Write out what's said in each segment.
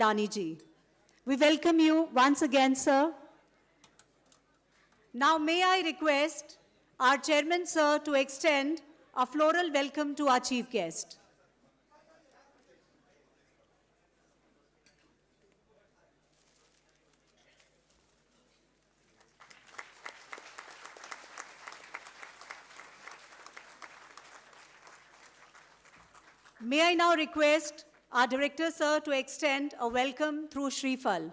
Adani ji. We welcome you once again, sir. Now may I request our chairman, sir, to extend a floral welcome to our chief guest. May I now request our director, sir, to extend a welcome through Shreefal.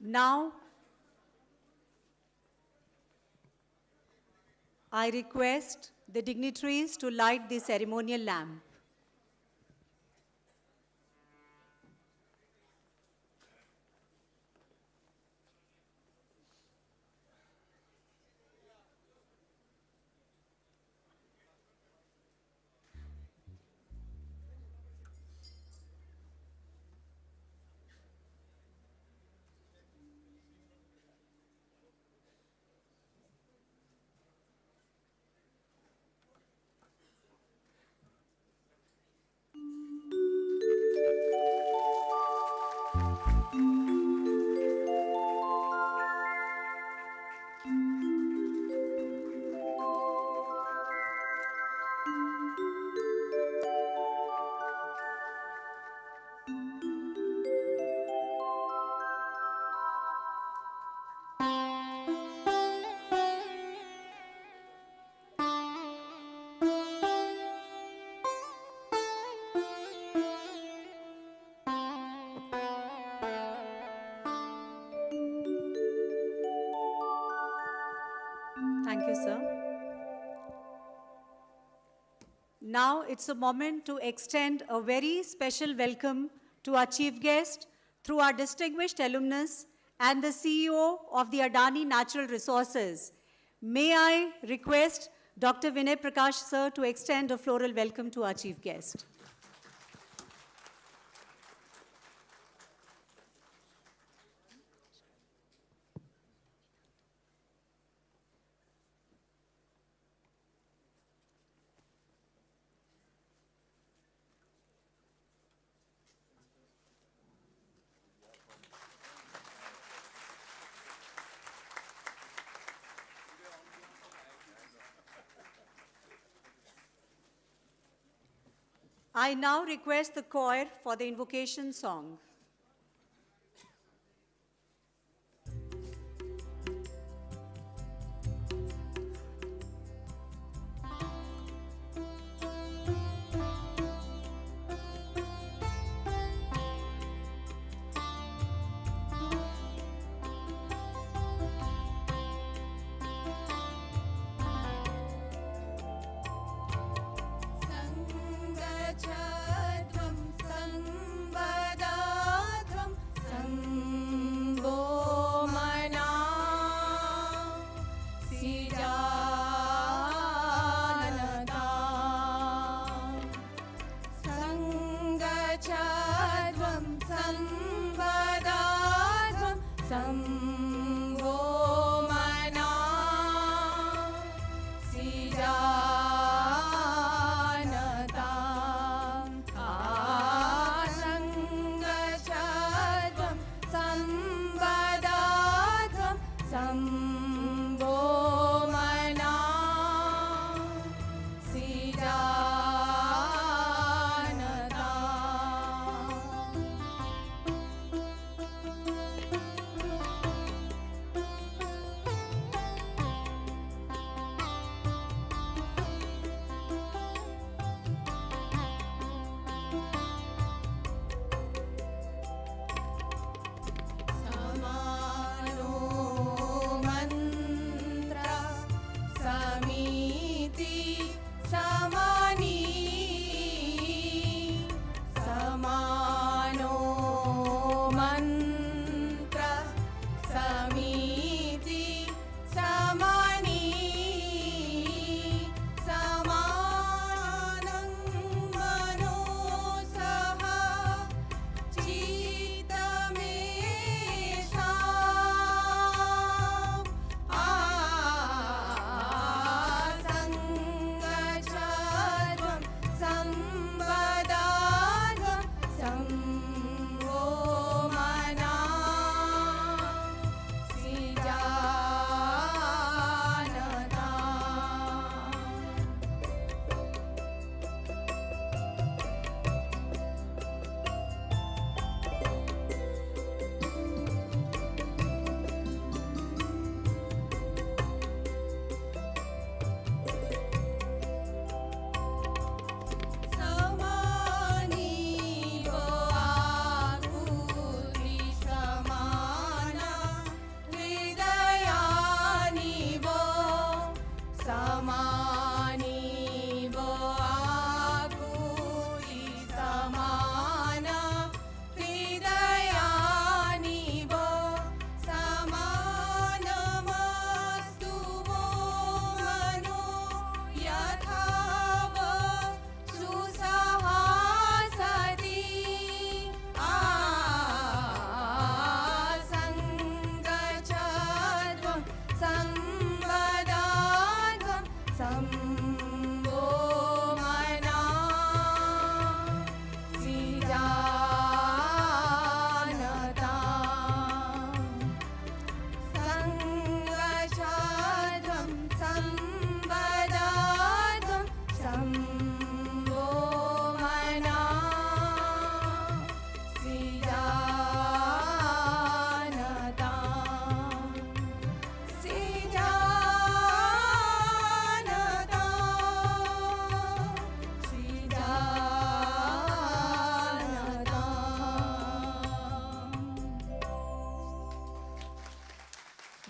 Now, I request the dignitaries to light the ceremonial lamp. Thank you, sir. Now it's a moment to extend a very special welcome to our chief guest through our distinguished alumnus and the CEO of the Adani Natural Resources. May I request Dr. Vinay Prakash, sir, to extend a floral welcome to our chief guest. I now request the choir for the invocation song.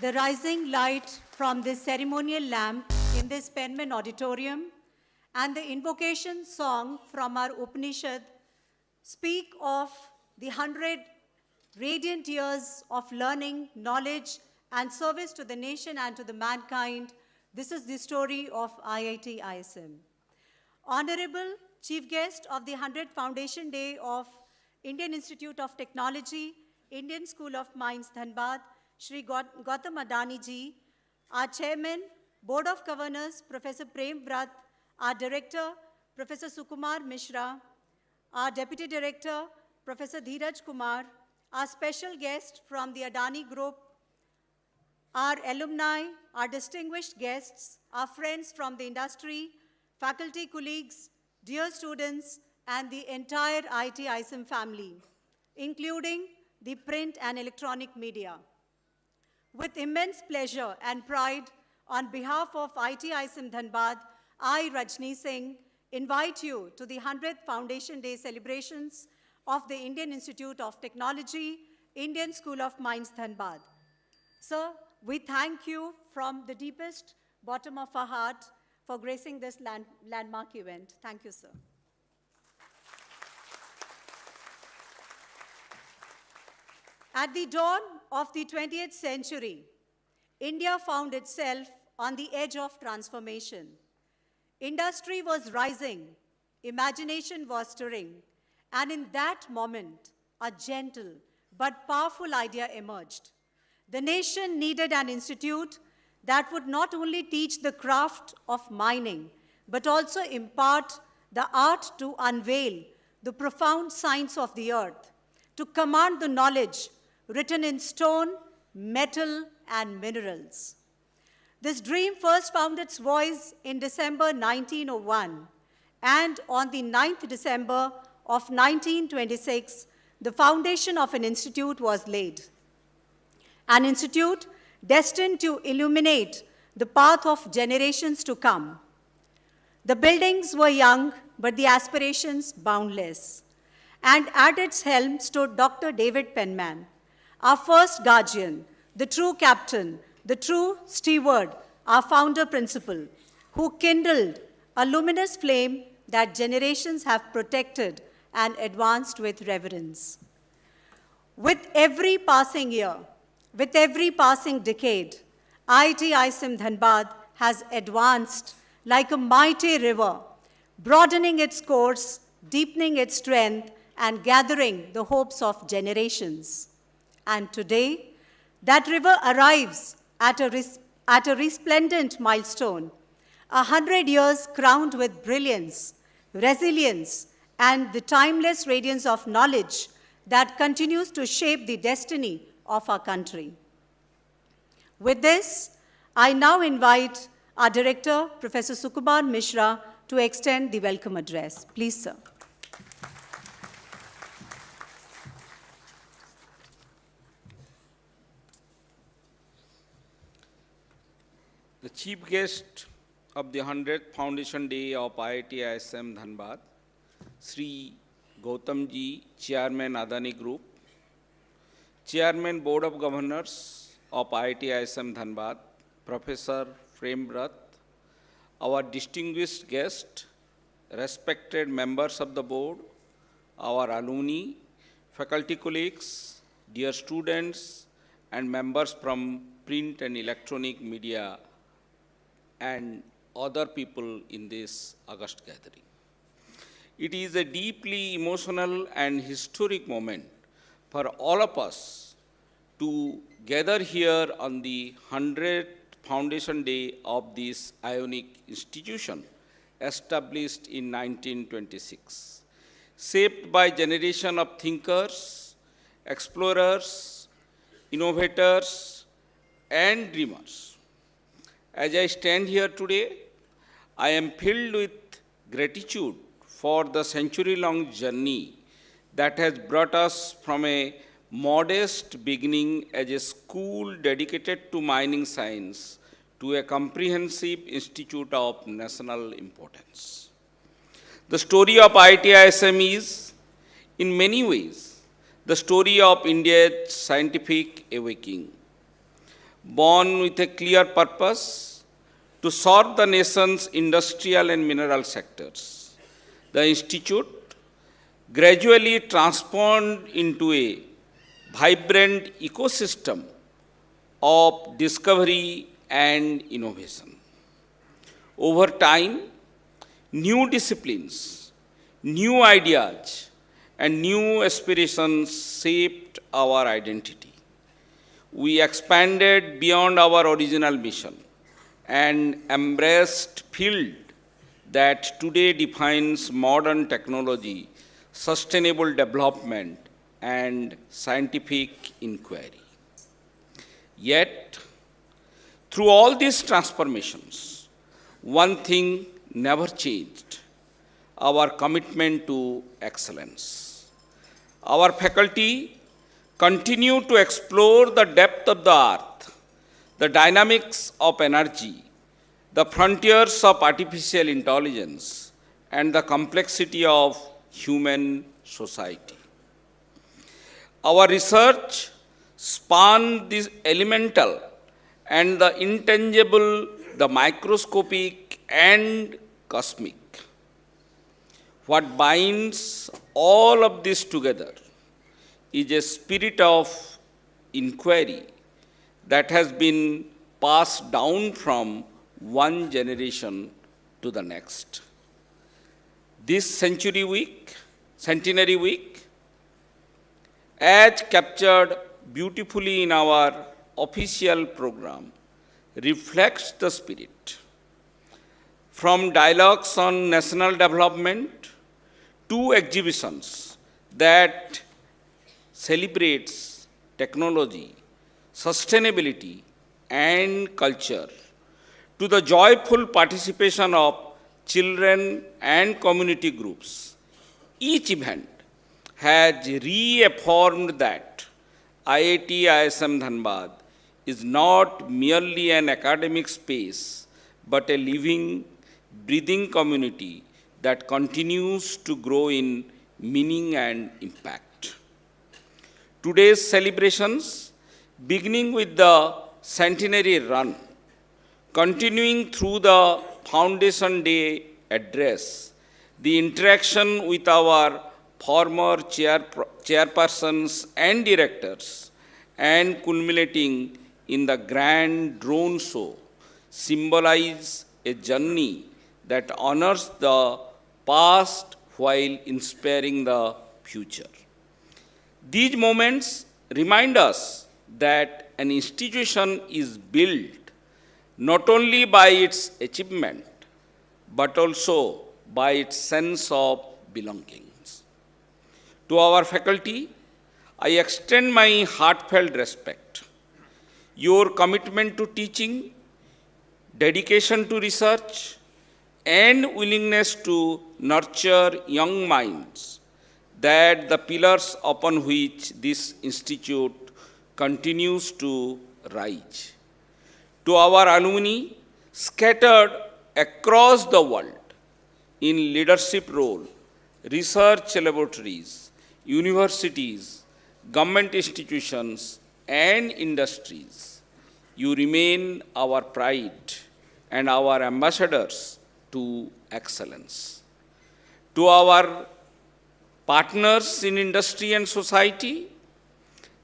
the rising light from this ceremonial lamp in this Penman auditorium, and the invocation song from our Upanishad speak of the 100 radiant years of learning, knowledge, and service to the nation and to the mankind. This is the story of IIT ISM. Honorable Chief Guest of the 100th Foundation Day of Indian Institute of Technology, Indian School of Mines, Dhanbad, Shri Gautam Adani ji, our Chairman, Board of Governors, Professor Prem Vrat, our Director, Professor Sukumar Mishra, our Deputy Director, Professor Dheeraj Kumar, our special guest from the Adani Group, our alumni, our distinguished guests, our friends from the industry, faculty colleagues, dear students, and the entire IIT ISM family, including the print and electronic media. With immense pleasure and pride, on behalf of IIT ISM Dhanbad, I, Rajni Singh, invite you to the 100th Foundation Day celebrations of the Indian Institute of Technology, Indian School of Mines, Dhanbad. Sir, we thank you from the deepest bottom of our heart for gracing this landmark event. Thank you, sir. At the dawn of the 20th century, India found itself on the edge of transformation. Industry was rising, imagination was stirring, and in that moment, a gentle but powerful idea emerged. The nation needed an institute that would not only teach the craft of mining, but also impart the art to unveil the profound science of the earth, to command the knowledge written in stone, metal, and minerals. This dream first found its voice in December 1901, and on the 9th December of 1926, the foundation of an institute was laid. An institute destined to illuminate the path of generations to come. The buildings were young, but the aspirations boundless. And at its helm stood Dr. David Penman, our first guardian, the true captain, the true steward, our founder principal, who kindled a luminous flame that generations have protected and advanced with reverence. With every passing year, with every passing decade, IIT ISM Dhanbad has advanced like a mighty river, broadening its course, deepening its strength, and gathering the hopes of generations. And today, that river arrives at a resplendent milestone, 100 years crowned with brilliance, resilience, and the timeless radiance of knowledge that continues to shape the destiny of our country. With this, I now invite our Director, Professor Sukumar Mishra, to extend the welcome address. Please, sir. The chief guest of the 100th Foundation Day of IIT ISM Dhanbad, Sri Gautam ji, Chairman Adani Group, Chairman Board of Governors of IIT ISM Dhanbad, Professor Prem Vrat, our distinguished guest, respected members of the board, our alumni, faculty colleagues, dear students, and members from print and electronic media, and other people in this august gathering. It is a deeply emotional and historic moment for all of us to gather here on the 100th Foundation Day of this ionic institution established in 1926, shaped by generation of thinkers, explorers, innovators, and dreamers. As I stand here today, I am filled with gratitude for the century-long journey that has brought us from a modest beginning as a school dedicated to mining science to a comprehensive institute of national importance. The story of IIT ISM is, in many ways, the story of India's scientific awakening. born with a clear purpose to serve the nation's industrial and mineral sectors. The institute gradually transformed into a vibrant ecosystem of discovery and innovation. Over time, new disciplines, new ideas, and new aspirations shaped our identity. We expanded beyond our original mission and embraced field that today defines modern technology, sustainable development, and scientific inquiry. Yet, through all these transformations, one thing never changed: our commitment to excellence. Our faculty continue to explore the depth of the earth, the dynamics of energy, the frontiers of artificial intelligence, and the complexity of human society. Our research spans the elemental and the intangible, the microscopic and cosmic. What binds all of this together is a spirit of inquiry that has been passed down from one generation to the next. This Centenary Week, as captured beautifully in our official program, reflects the spirit. From dialogues on national development to exhibitions that celebrates technology, sustainability, and culture, to the joyful participation of children and community groups, each event has reaffirmed that IIT ISM Dhanbad is not merely an academic space, but a living, breathing community that continues to grow in meaning and impact. Today's celebrations, beginning with the Centenary Run, continuing through the Foundation Day address, the interaction with our former chairpersons and directors, and culminating in the grand drone show, symbolize a journey that honors the past while inspiring the future. These moments remind us that an institution is built not only by its achievement, but also by its sense of belongings. To our faculty, I extend my heartfelt respect. Your commitment to teaching, dedication to research, and willingness to nurture young minds, that the pillars upon which this institute continues to rise. To our alumni scattered across the world in leadership role, research laboratories, universities, government institutions, and industries, you remain our pride and our ambassadors to excellence. To our partners in industry and society,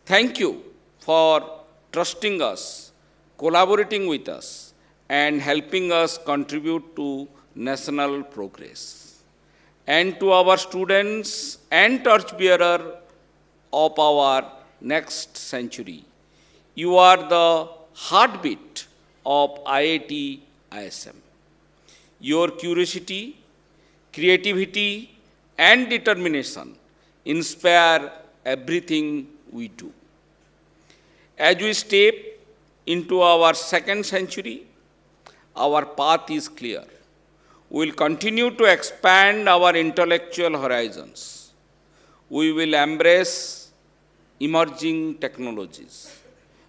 thank you for trusting us, collaborating with us, and helping us contribute to national progress. And to our students and torchbearer of our next century, you are the heartbeat of IIT ISM. Your curiosity, creativity, and determination inspire everything we do. As we step into our second century, our path is clear. We will continue to expand our intellectual horizons. We will embrace emerging technologies.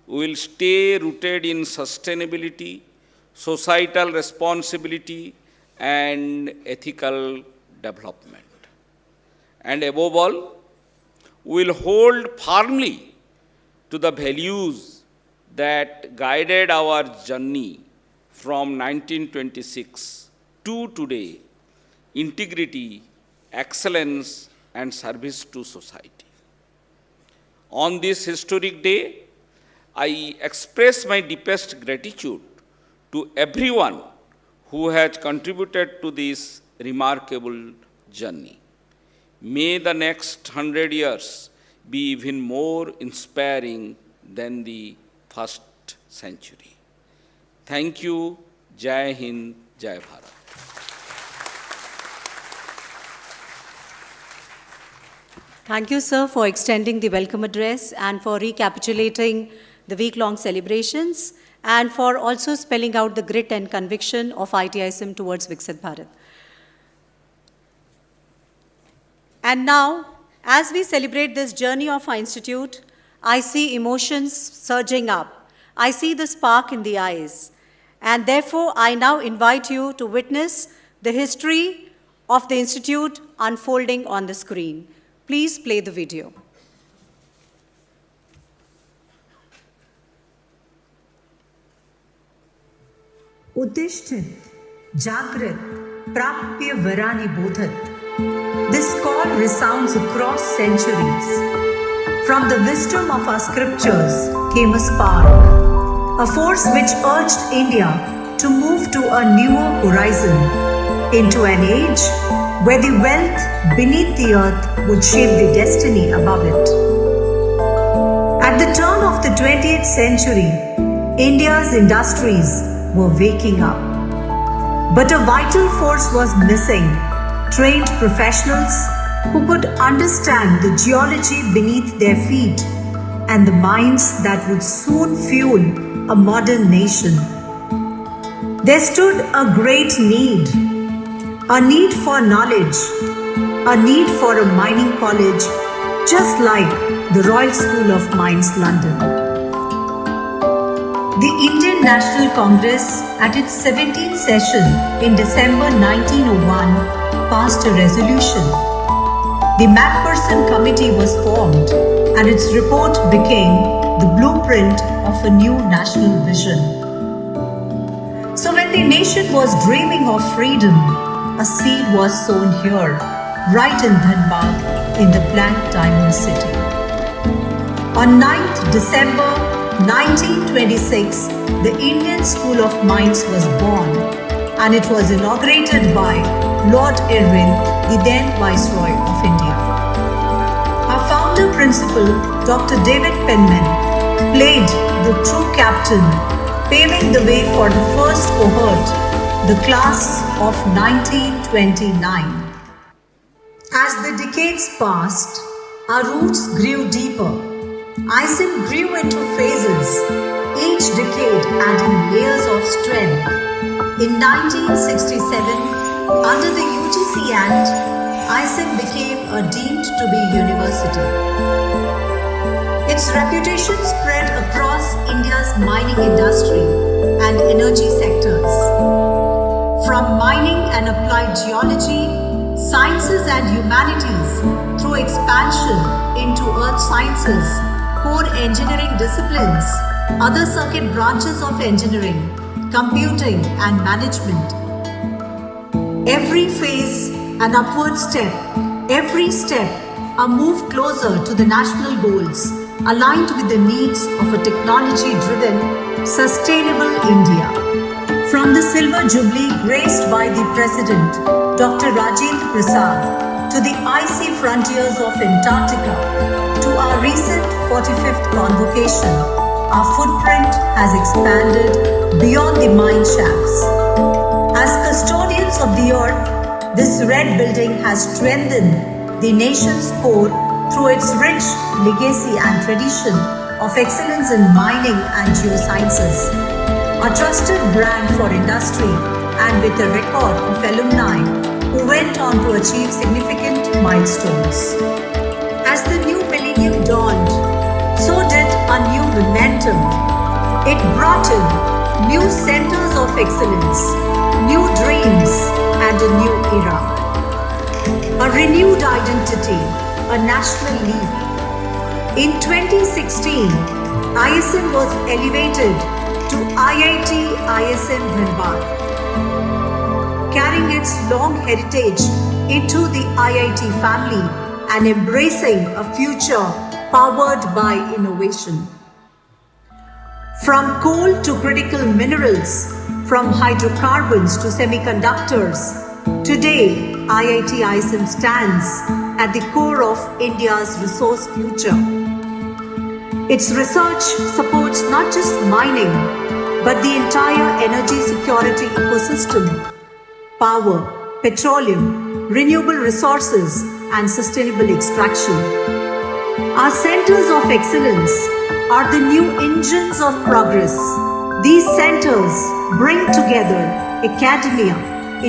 We will stay rooted in sustainability, societal responsibility, and ethical development. And above all, we will hold firmly to the values that guided our journey from 1926 to today: integrity, excellence, and service to society. On this historic day, I express my deepest gratitude to everyone who has contributed to this remarkable journey. May the next 100 years be even more inspiring than the first century. Thank you. Jai Hind, Jai Bharat. Thank you, sir, for extending the welcome address and for recapitulating the week-long celebrations and for also spelling out the grit and conviction of IIT ISM towards Viksit Bharat. And now, as we celebrate this journey of our institute, I see emotions surging up. I see the spark in the eyes. And therefore, I now invite you to witness the history of the institute unfolding on the screen. Please play the video. Uttishthit, Jagrat, Prapya Varani Bodhat. This call resounds across centuries. From the wisdom of our scriptures came a spark, a force which urged India to move to a newer horizon, into an age where the wealth beneath the earth would shape the destiny above it. At the turn of the 20th century, India's industries were waking up. But a vital force was missing: trained professionals who could understand the geology beneath their feet and the minds that would soon fuel a modern nation. There stood a great need, a need for knowledge, a need for a mining college, just like the Royal School of Mines, London. The Indian National Congress, at its 17th session in December 1901, passed a resolution. The Macpherson Committee was formed, and its report became the blueprint of a new national vision. So when the nation was dreaming of freedom, a seed was sown here, right in Dhanbad, in the Black Diamond City. On 9th December 1926, the Indian School of Mines was born, and it was inaugurated by Lord Irwin, the then Viceroy of India. Our founder principal, Dr. David Penman, played the true captain, paving the way for the first cohort, the class of 1929. As the decades passed, our roots grew deeper. ISM grew into phases, each decade adding layers of strength. In 1967, under the UGC Act, ISM became a deemed to be university. Its reputation spread across India's mining industry and energy sectors. From mining and applied geology, sciences and humanities, through expansion into earth sciences, core engineering disciplines, other circuit branches of engineering, computing and management. Every phase an upward step, every step a move closer to the national goals, aligned with the needs of a technology-driven, sustainable India. From the Silver Jubilee graced by the President, Dr. Rajendra Prasad, to the icy frontiers of Antarctica, to our recent 45th convocation, our footprint has expanded beyond the mine shafts. As custodians of the earth, this red building has strengthened the nation's core through its rich legacy and tradition of excellence in mining and geosciences. A trusted brand for industry and with a record of alumni who went on to achieve significant milestones. As the new millennium dawned, so did a new momentum. It brought in new centers of excellence, new dreams, and a new era. A renewed identity, a national leap. In 2016, ISM was elevated to IIT ISM Dhanbad, carrying its long heritage into the IIT family and embracing a future powered by innovation. From coal to critical minerals, from hydrocarbons to semiconductors, today IIT ISM stands at the core of India's resource future. Its research supports not just mining, but the entire energy security ecosystem: power, petroleum, renewable resources, and sustainable extraction. Our centers of excellence are the new engines of progress. These centers bring together academia,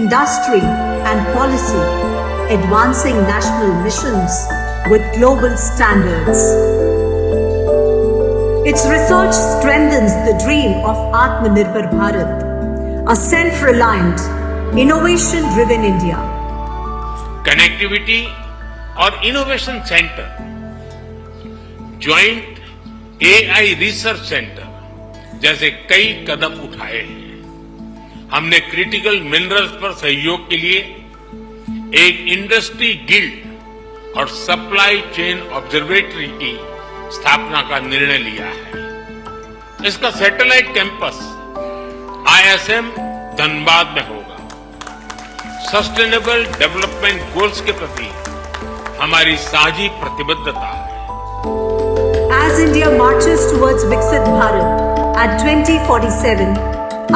industry, and policy, advancing national missions with global standards. Its research strengthens the dream of Atmanirbhar Bharat, a self-reliant, innovation-driven India. Connectivity और innovation centre, joint AI research centre जैसे कई कदम उठाए हैं। हमने critical minerals पर सहयोग के लिए एक इंडस्ट्री गिल्ड और सप्लाई चेन ऑब्जर्वेटरी की स्थापना का निर्णय लिया है। इसका सैटेलाइट कैंपस आईएसएम धनबाद में होगा। सस्टेनेबल डेवलपमेंट गोल्स के प्रति हमारी साझी प्रतिबद्धता है। As India marches towards Viksit Bharat at 2047,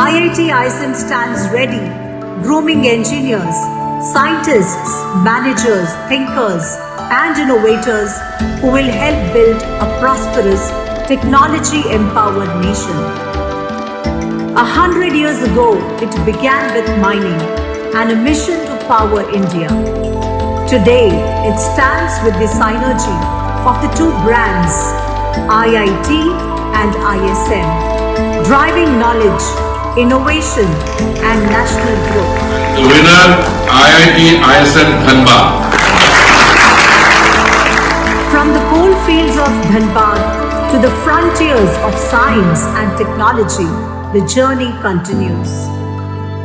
IIT ISM stands ready, grooming engineers, scientists, managers, thinkers, and innovators who will help build a prosperous, technology-empowered nation. 100 years ago, it began with mining and a mission to power India. Today, it stands with the synergy of the two brands, IIT and ISM, driving knowledge, innovation, and national growth. The winner, IIT ISM Dhanbad. From the coal fields of Dhanbad to the frontiers of science and technology, the journey continues.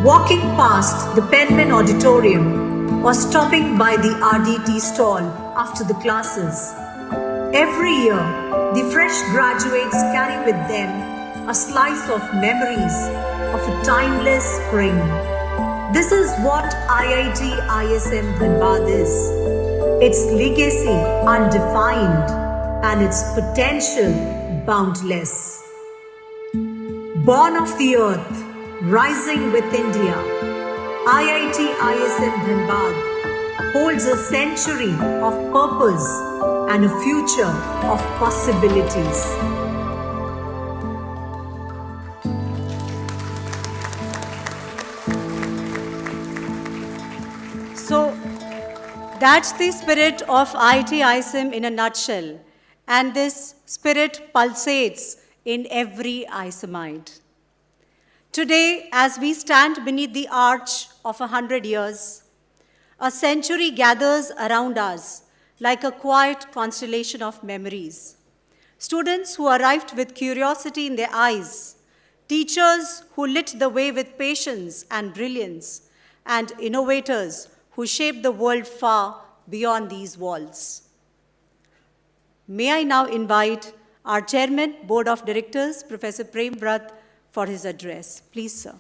Walking past the Penman Auditorium or stopping by the RDT stall after the classes, every year the fresh graduates carry with them a slice of memories of a timeless spring. This is what IIT ISM Dhanbad is. Its legacy undefined and its potential boundless. Born of the earth, rising with India, IIT ISM Dhanbad holds a century of purpose and a future of possibilities. So that's the spirit of IIT ISM in a nutshell, and this spirit pulsates in every ISMite. Today, as we stand beneath the arch of 100 years, a century gathers around us like a quiet constellation of memories. Students who arrived with curiosity in their eyes, teachers who lit the way with patience and brilliance, and innovators who shaped the world far beyond these walls. May I now invite our Chairman, Board of Directors, Professor Prem Vrat, for his address. Please, sir.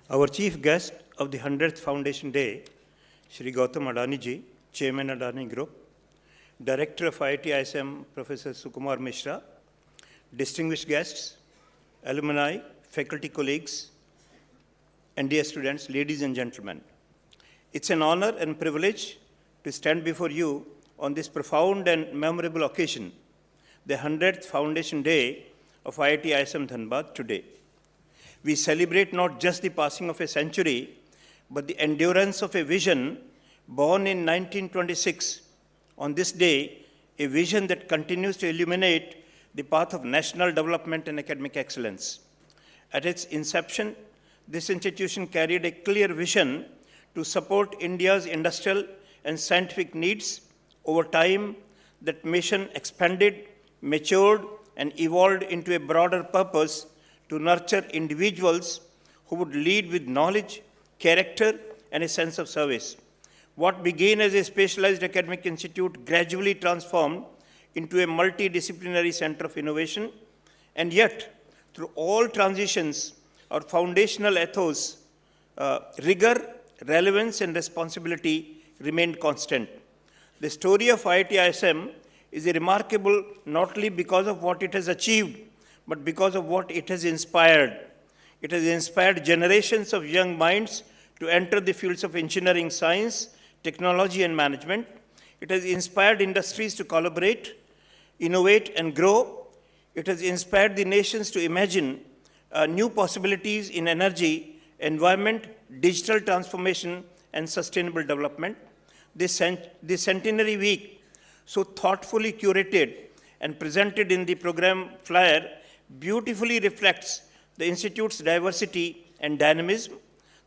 Our chief guest of the 100th Foundation Day, Shri Gautam Adani ji, Chairman Adani Group, Director of IIT ISM, Professor Sukumar Mishra, distinguished guests, alumni, faculty colleagues, and dear students, ladies and gentlemen. It's an honor and privilege to stand before you on this profound and memorable occasion, the 100th Foundation Day of IIT ISM Dhanbad today. We celebrate not just the passing of a century, but the endurance of a vision born in 1926. On this day, a vision that continues to illuminate the path of national development and academic excellence. At its inception, this institution carried a clear vision to support India's industrial and scientific needs. Over time, that mission expanded, matured, and evolved into a broader purpose to nurture individuals who would lead with knowledge, character, and a sense of service. What began as a specialized academic institute gradually transformed into a multidisciplinary center of innovation, and yet, through all transitions, our foundational ethos, rigor, relevance, and responsibility remained constant. The story of IIT ISM is remarkable not only because of what it has achieved, but because of what it has inspired. It has inspired generations of young minds to enter the fields of engineering, science, technology, and management. It has inspired industries to collaborate, innovate, and grow. It has inspired the nations to imagine new possibilities in energy, environment, digital transformation, and sustainable development. This Centenary Week, so thoughtfully curated and presented in the program flyer, beautifully reflects the Institute's diversity and dynamism,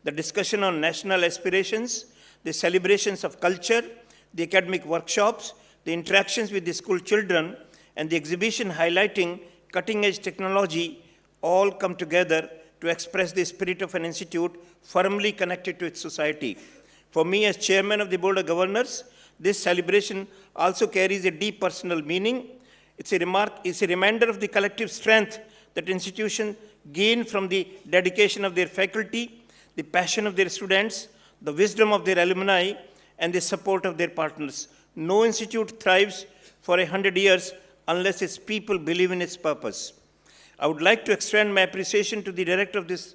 the discussion on national aspirations, the celebrations of culture, the academic workshops, the interactions with the school children, and the exhibition highlighting cutting-edge technology all come together to express the spirit of an institute firmly connected to its society. For me, as chairman of the Board of Governors, this celebration also carries a deep personal meaning. It's a reminder of the collective strength that institutions gain from the dedication of their faculty, the passion of their students, the wisdom of their alumni, and the support of their partners. No institute thrives for 100 years unless its people believe in its purpose. I would like to extend my appreciation to the director of this,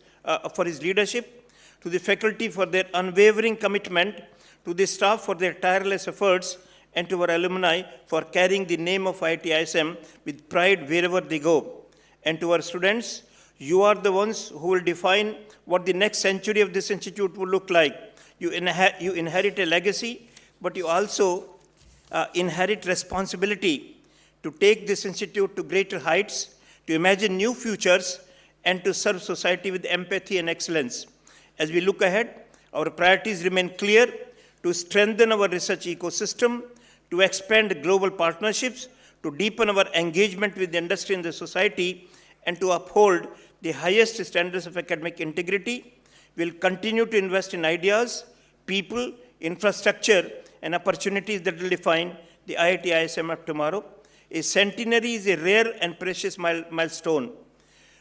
for his leadership, to the faculty for their unwavering commitment, to the staff for their tireless efforts, and to our alumni for carrying the name of IIT ISM with pride wherever they go. And to our students, you are the ones who will define what the next century of this institute will look like. You inherit a legacy, but you also inherit responsibility to take this institute to greater heights, to imagine new futures, and to serve society with empathy and excellence. As we look ahead, our priorities remain clear: to strengthen our research ecosystem, to expand global partnerships, to deepen our engagement with the industry and the society, and to uphold the highest standards of academic integrity. We'll continue to invest in ideas, people, infrastructure, and opportunities that will define the IIT ISM of tomorrow. A centenary is a rare and precious milestone.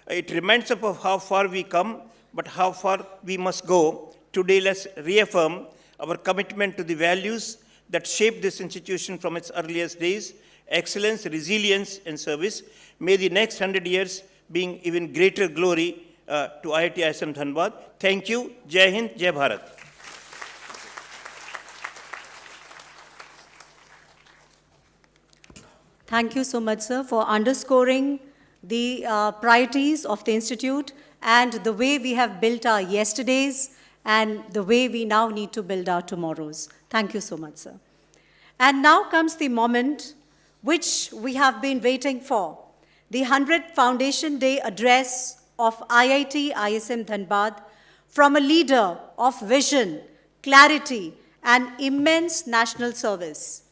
It reminds us of how far we come, but how far we must go. Today, let's reaffirm our commitment to the values that shaped this institution from its earliest days: excellence, resilience, and service. May the next 100 years bring even greater glory to IIT ISM Dhanbad. Thank you. Jai Hind, Jai Bharat. Thank you so much, sir, for underscoring the priorities of the Institute and the way we have built our yesterdays and the way we now need to build our tomorrows. Thank you so much, sir. And now comes the moment which we have been waiting for, the 100th Foundation Day address of IIT ISM Dhanbad from a leader of vision, clarity, and immense national service.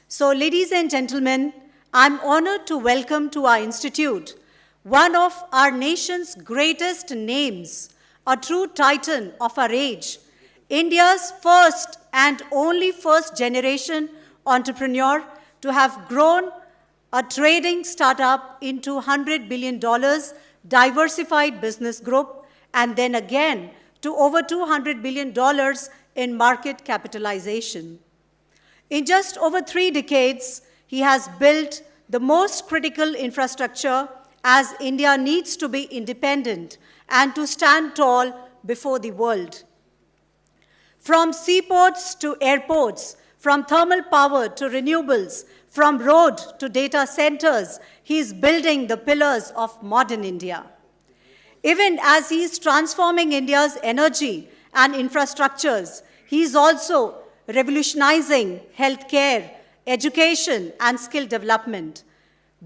So, ladies and gentlemen, I'm honored to welcome to our institute one of our nation's greatest names, a true titan of our age, India's first and only first-generation entrepreneur to have grown a trading startup into $100 billion diversified business group, and then again to over $200 billion in market capitalization. In just over 3 decades, he has built the most critical infrastructure as India needs to be independent and to stand tall before the world. From seaports to airports, from thermal power to renewables, from road to data centers, he is building the pillars of modern India. Even as he is transforming India's energy and infrastructures, he is also revolutionizing healthcare, education, and skill development,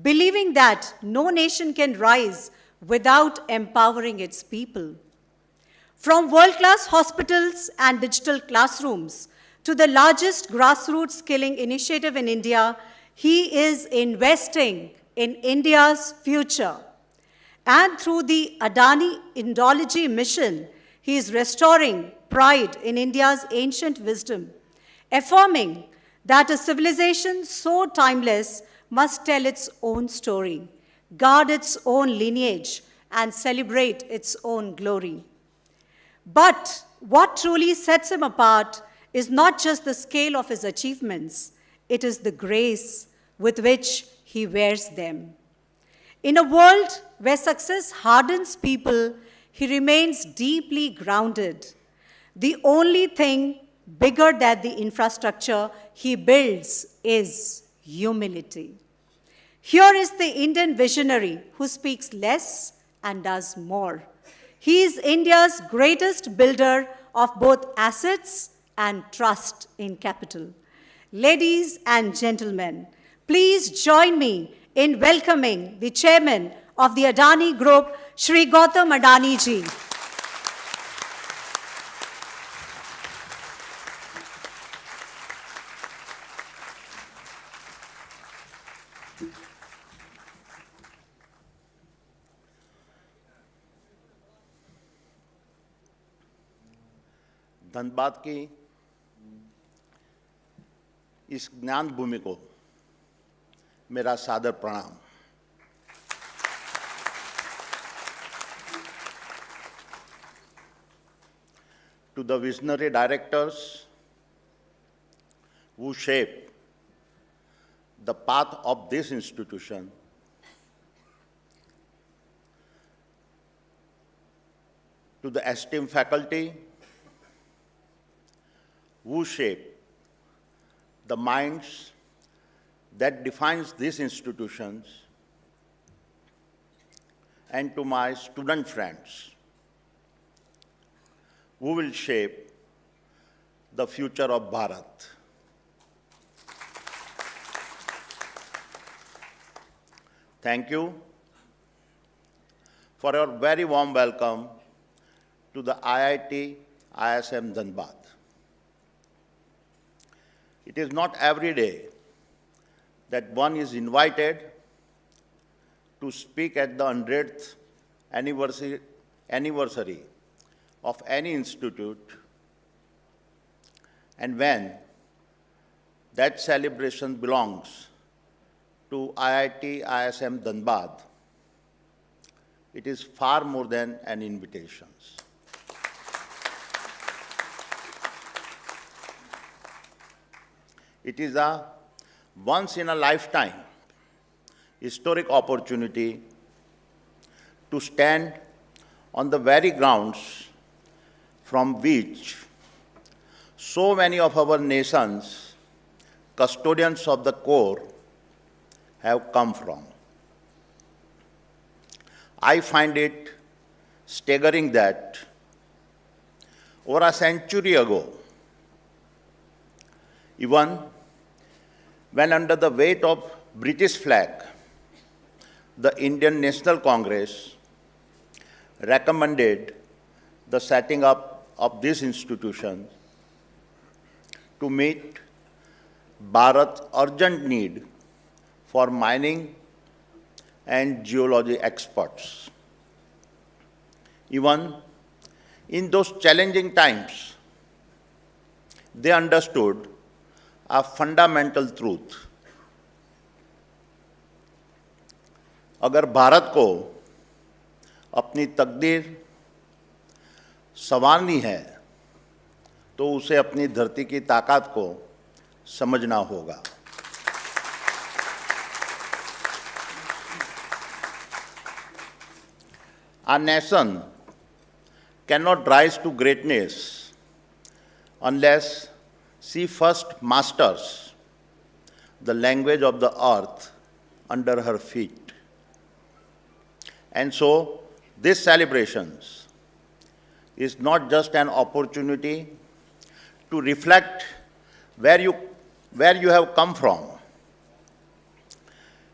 believing that no nation can rise without empowering its people. From world-class hospitals and digital classrooms to the largest grassroots skilling initiative in India, he is investing in India's future. And through the Adani Indology mission, he is restoring pride in India's ancient wisdom, affirming that a civilization so timeless must tell its own story, guard its own lineage, and celebrate its own glory. But what truly sets him apart is not just the scale of his achievements, it is the grace with which he wears them. In a world where success hardens people, he remains deeply grounded. The only thing bigger than the infrastructure he builds is humility. Here is the Indian visionary who speaks less and does more. He is India's greatest builder of both assets and trust in capital. Ladies and gentlemen, please join me in welcoming the chairman of the Adani Group, Shri Gautam Adani ji. Dhanbad की इस ज्ञान भूमि को मेरा सादर प्रणाम। To the visionary directors who shape the path of this institution, to the esteemed faculty who shape the minds that defines these institutions, and to my student friends who will shape the future of Bharat. Thank you for your very warm welcome to the IIT ISM Dhanbad. It is not every day that one is invited to speak at the 100th anniversary of any institute, and when that celebration belongs to IIT ISM Dhanbad, it is far more than an invitation. It is a once-in-a-lifetime historic opportunity to stand on the very grounds from which so many of our nation's custodians of the core have come from. I find it staggering that over a century ago, even when under the weight of British flag, the Indian National Congress recommended the setting up of this institution to meet Bharat's urgent need for mining and geology experts. Even in those challenging times, they understood a fundamental truth. अगर भारत को अपनी तकदीर संवारनी है तो उसे अपनी धरती की ताकत को समझना होगा। Our nation cannot rise to greatness unless she first masters the language of the earth under her feet. And so, this celebration is not just an opportunity to reflect where you have come from.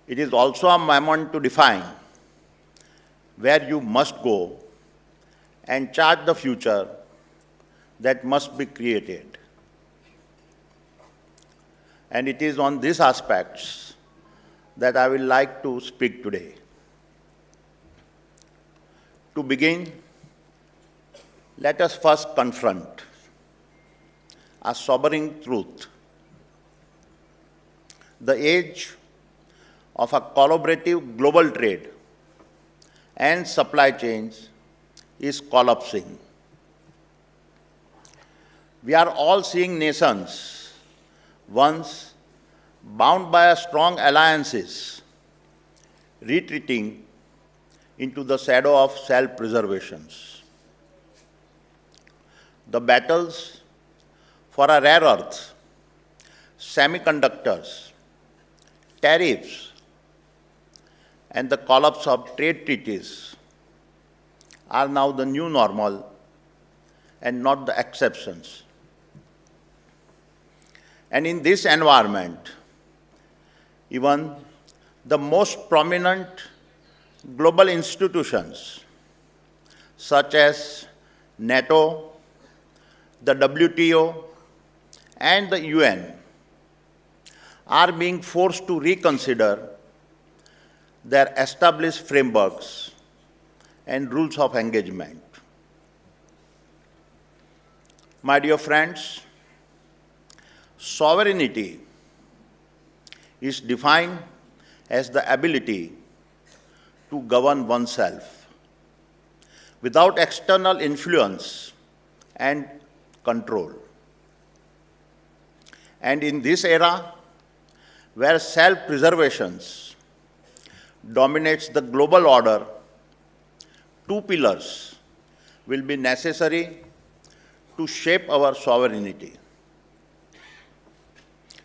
It is also a moment to define where you must go and chart the future that must be created. And it is on these aspects that I will like to speak today. To begin, let us first confront a sobering truth. The age of a collaborative global trade and supply chains is collapsing. We are all seeing nations, once bound by strong alliances, retreating into the shadow of self-preservations. The battles for a rare earth, semiconductors, tariffs, and the collapse of trade treaties are now the new normal and not the exceptions. And in this environment, even the most prominent global institutions, such as NATO, the WTO, and the UN, are being forced to reconsider their established frameworks and rules of engagement. My dear friends, sovereignty is defined as the ability to govern oneself without external influence and control. And in this era, where self-preservation dominates the global order, two pillars will be necessary to shape our sovereignty.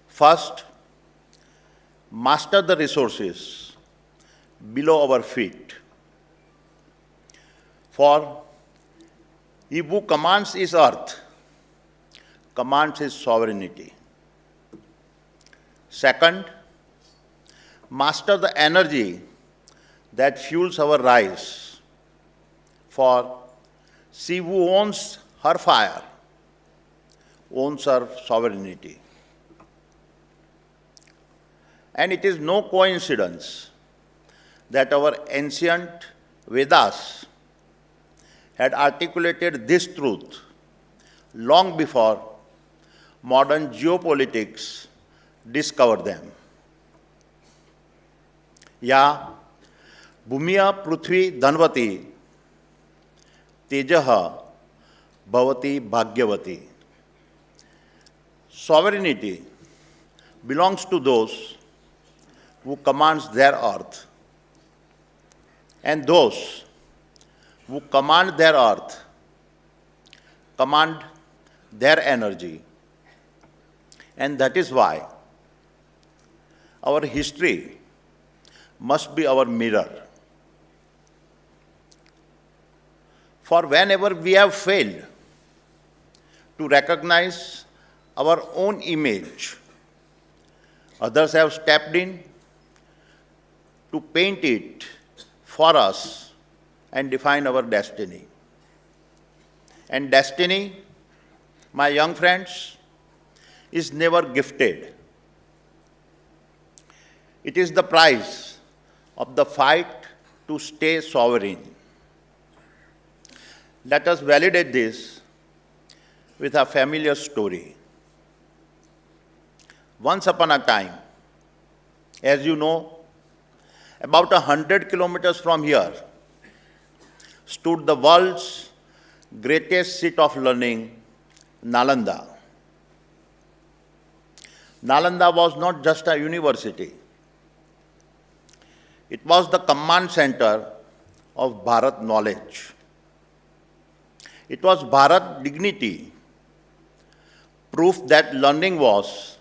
First, master the resources below our feet. For he who commands his earth commands his sovereignty. Second, master the energy that fuels our rise. For she who owns her fire owns her sovereignty. And it is no coincidence that our ancient Vedas had articulated this truth long before modern geopolitics discovered them. Ya bhumiya prithvi dhanvati tejaha bhavati bhagyavati. Sovereignty belongs to those who commands their earth, and those who command their earth command their energy. And that is why our history must be our mirror. For whenever we have failed to recognize our own image, others have stepped in to paint it for us and define our destiny. And destiny, my young friends, is never gifted. It is the price of the fight to stay sovereign. Let us validate this with a familiar story. Once upon a time, as you know, about 100 kilometers from here stood the world's greatest seat of learning, Nalanda. Nalanda was not just a university. It was the command center of Bharat knowledge. It was Bharat dignity, proof that learning was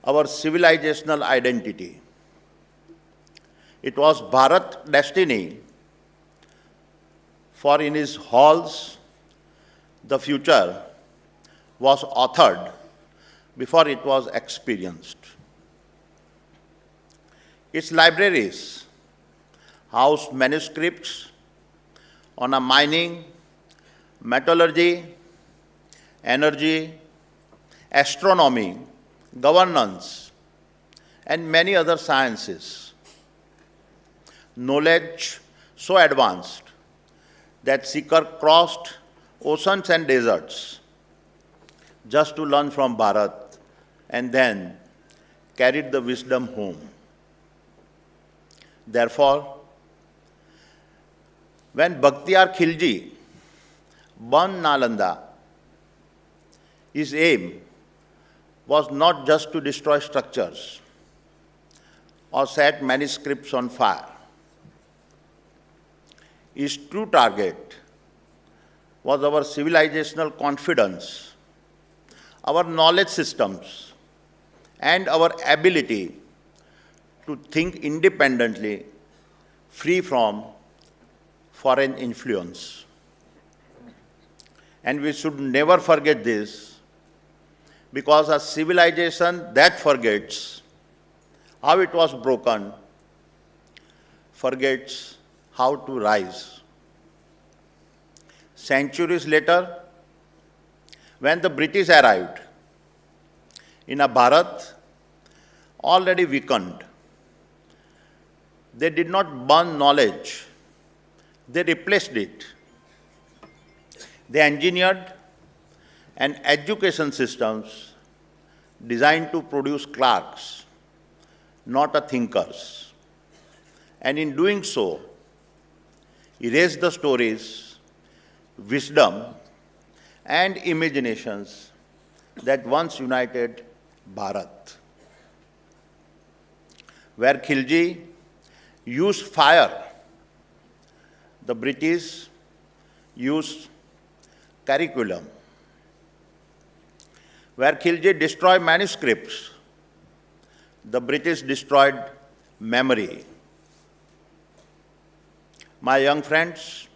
our civilizational identity. It was Bharat destiny, for in his halls, the future was authored before it was experienced. Its libraries housed manuscripts on a mining, metallurgy, energy, astronomy, governance, and many other sciences. Knowledge so advanced that seeker crossed oceans and deserts just to learn from Bharat and then carried the wisdom home. Therefore, when Bakhtiyar Khilji burned Nalanda, his aim was not just to destroy structures or set manuscripts on fire. His true target was our civilizational confidence, our knowledge systems, and our ability to think independently, free from foreign influence. And we should never forget this, because a civilization that forgets how it was broken forgets how to rise. Centuries later, when the British arrived in a Bharat already weakened, they did not burn knowledge, they replaced it. They engineered an education systems designed to produce clerks, not a thinkers. And in doing so, erased the stories, wisdom, and imaginations that once united Bharat. Where Khilji used fire, the British used curriculum. Where Khilji destroyed manuscripts, the British destroyed memory. My young friends,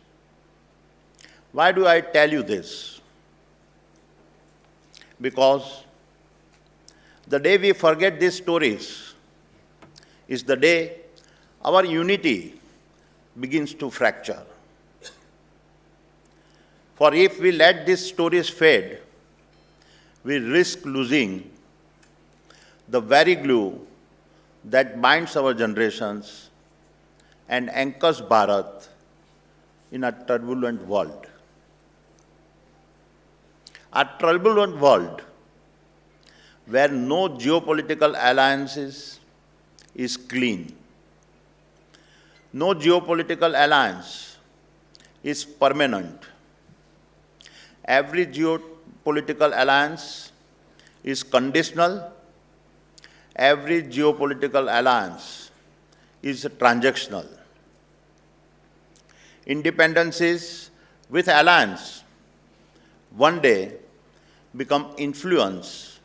why do I tell you this? Because the day we forget these stories is the day our unity begins to fracture. For if we let these stories fade, we risk losing the very glue that binds our generations and anchors Bharat in a turbulent world. A turbulent world where no geopolitical alliances is clean. No geopolitical alliance is permanent. Every geopolitical alliance is conditional. Every geopolitical alliance is transactional. Independencies with alliance one day become influence,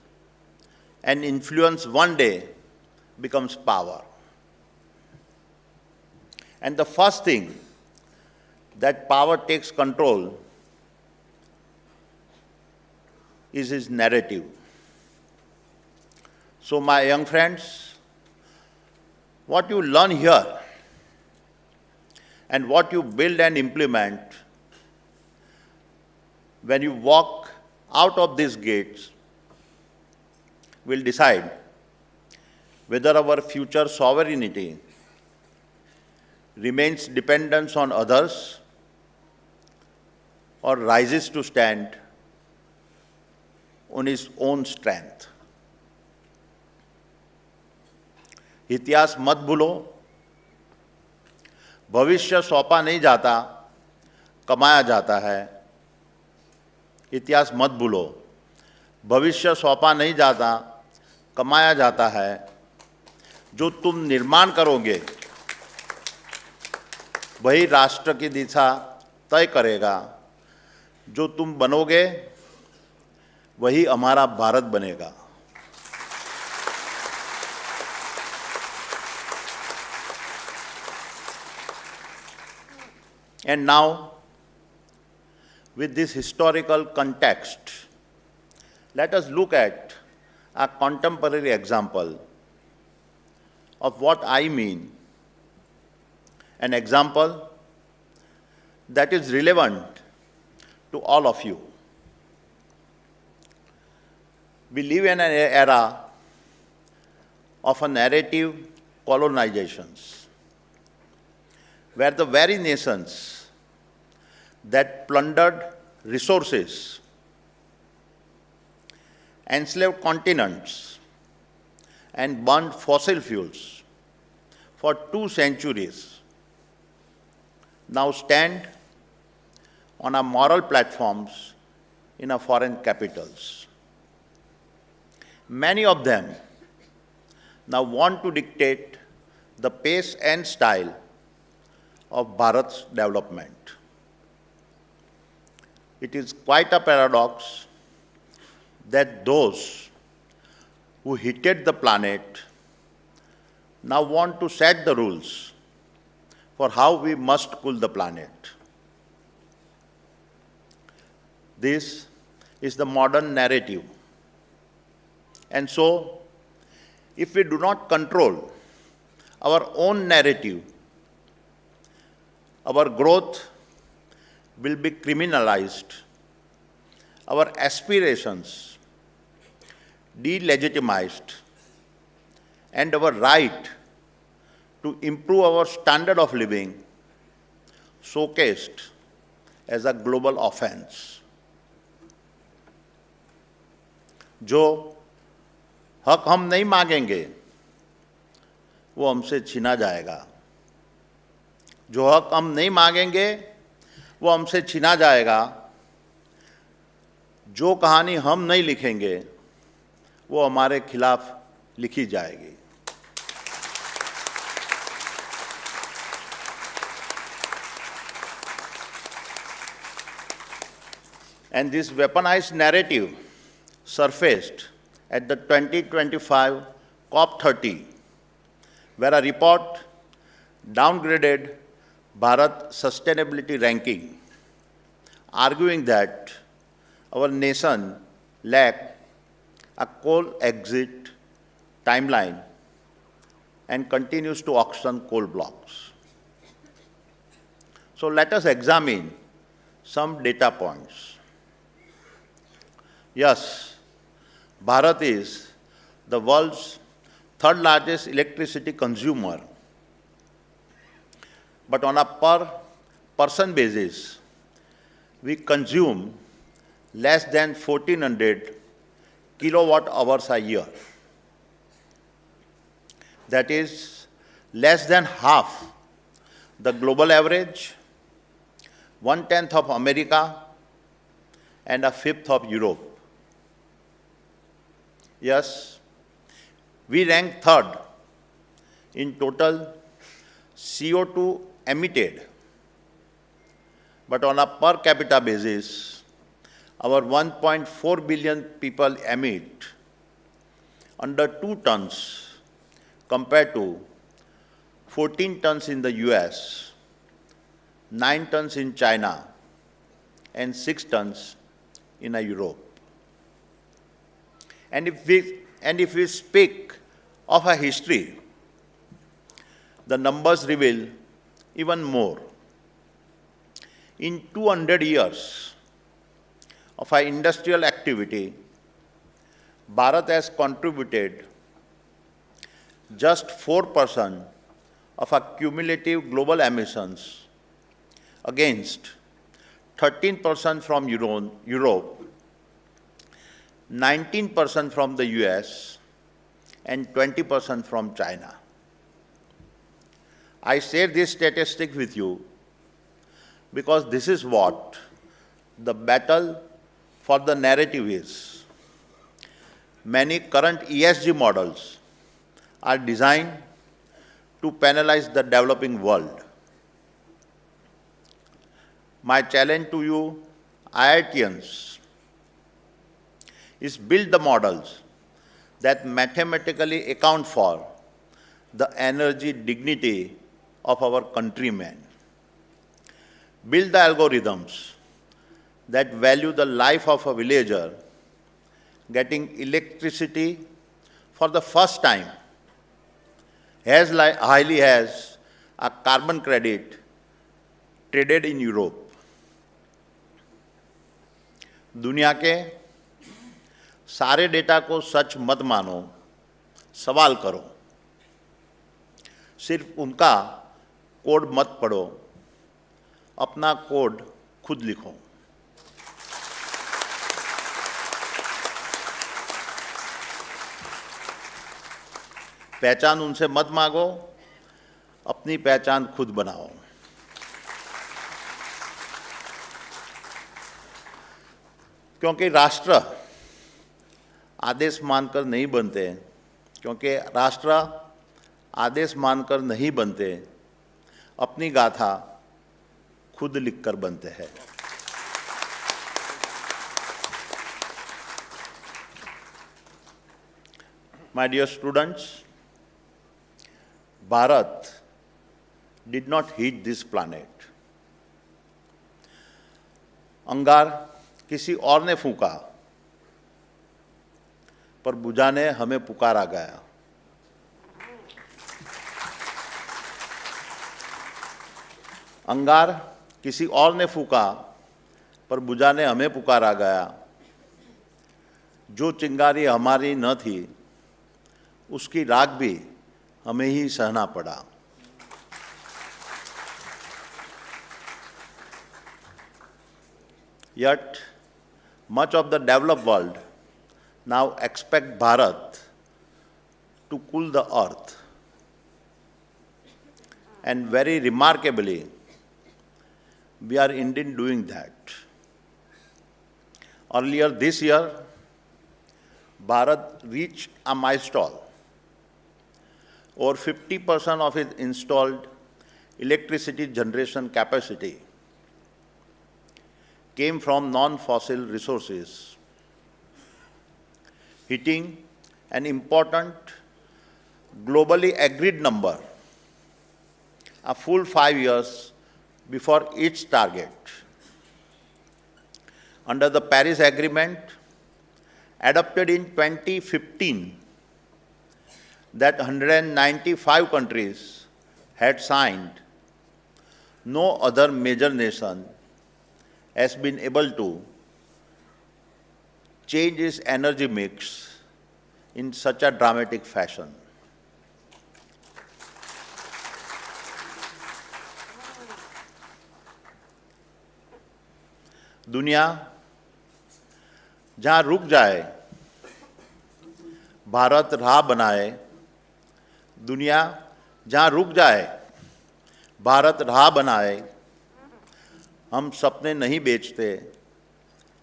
and influence one day becomes power. And the first thing that power takes control is his narrative. So my young friends, what you learn here and what you build and implement when you walk out of these gates will decide whether our future sovereignty remains dependent on others or rises to stand on its own strength. इतिहास मत भूलो, भविष्य सौंपा नहीं जाता, कमाया जाता है। इतिहास मत भूलो, भविष्य सौंपा नहीं जाता, कमाया जाता है। जो तुम निर्माण करोगे वही राष्ट्र की दिशा तय करेगा। जो तुम बनोगे वही हमारा भारत बनेगा। And now, with this historical context, let us look at a contemporary example of what I mean an example that is relevant to all of you. We live in an era of a narrative colonizations, where the very nations that plundered resources, enslaved continents, and burned fossil fuels for 2 centuries now stand on our moral platforms in our foreign capitals. Many of them now want to dictate the pace and style of Bharat's development. It is quite a paradox that those who heated the planet now want to set the rules for how we must cool the planet. This is the modern narrative. And so, if we do not control our own narrative, our growth will be criminalized, our aspirations delegitimized, and our right to improve our standard of living showcased as a global offense. जो हक हम नहीं मांगेंगे वो हमसे छीना जाएगा, जो हक हम नहीं मांगेंगे वो हमसे छीना जाएगा, जो कहानी हम नहीं लिखेंगे वो हमारे खिलाफ लिखी जाएगी. And this weaponized narrative surfaced at the 2025 COP30, where a report downgraded Bharat sustainability ranking, arguing that our nation lacked a coal exit timeline and continues to auction coal blocks. So let us examine some data points. Yes, Bharat is the world's 3rd largest electricity consumer, but on a per person basis, we consume less than 1400 kilowatt hours a year. That is less than half the global average, 1/10 of America, and a 1/5 of Europe. Yes, we rank 3rd in total CO2 emitted, but on a per capita basis, our 1.4 billion people emit under 2 tons compared to 14 tons in the US, 9 tons in China, and 6 tons in Europe. And if we speak of a history, the numbers reveal even more. In 200 years of our industrial activity, Bharat has contributed just 4% of our cumulative global emissions against 13% from Europe, 19% from the US, and 20% from China. I share this statistic with you because this is what the battle for the narrative is. Many current ESG models are designed to penalize the developing world. My challenge to you, IITians, is build the models that mathematically account for the energy dignity of our countrymen. Build the algorithms that value the life of a villager getting electricity for the first time as highly as a carbon credit traded in Europe. दुनिया के सारे data को सच मत मानो, सवाल करो, सिर्फ उनका कोड मत पढ़ो, अपना कोड खुद लिखो। पहचान उनसे मत मांगो, अपनी पहचान खुद बनाओ। क्योंकि राष्ट्र आदेश मानकर नहीं बनते, क्योंकि राष्ट्र आदेश मानकर नहीं बनते, अपनी गाथा खुद लिखकर बनते हैं। My dear students, Bharat did not hit this planet. अंगार किसी और ने फूंका, पर बुझाने हमें पुकारा गया। अंगार किसी और ने फूंका, पर बुझाने हमें पुकारा गया। जो चिंगारी हमारी न थी, उसकी राख भी हमें ही सहना पड़ा। Yet, much of the developed world now expect Bharat to cool the earth. And very remarkably, we are indeed doing that. Earlier this year, Bharat reached a milestone. Over 50% of its installed electricity generation capacity came from non-fossil resources, hitting an important globally agreed number a full 5 years before its target. Under the Paris Agreement, adopted in 2015, that 195 countries had signed, no other major nation has been able to change its energy mix in such a dramatic fashion. दुनिया जहाँ रुक जाए, भारत राह बनाए। दुनिया जहाँ रुक जाए, भारत राह बनाए। हम सपने नहीं बेचते,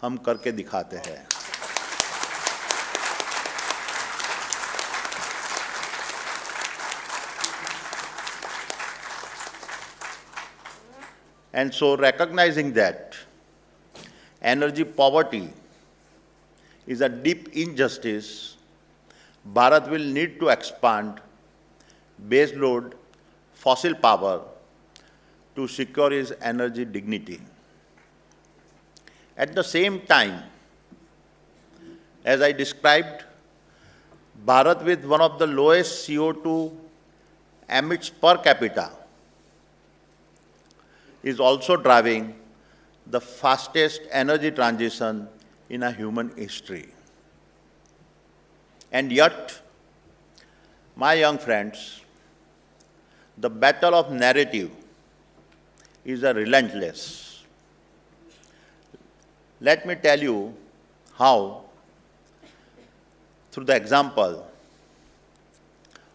हम करके दिखाते हैं। And so, recognizing that energy poverty is a deep injustice, Bharat will need to expand baseload fossil power to secure its energy dignity. At the same time, as I described, Bharat, with one of the lowest CO2 emits per capita, is also driving the fastest energy transition in a human history. And yet, my young friends, the battle of narrative is a relentless. Let me tell you how, through the example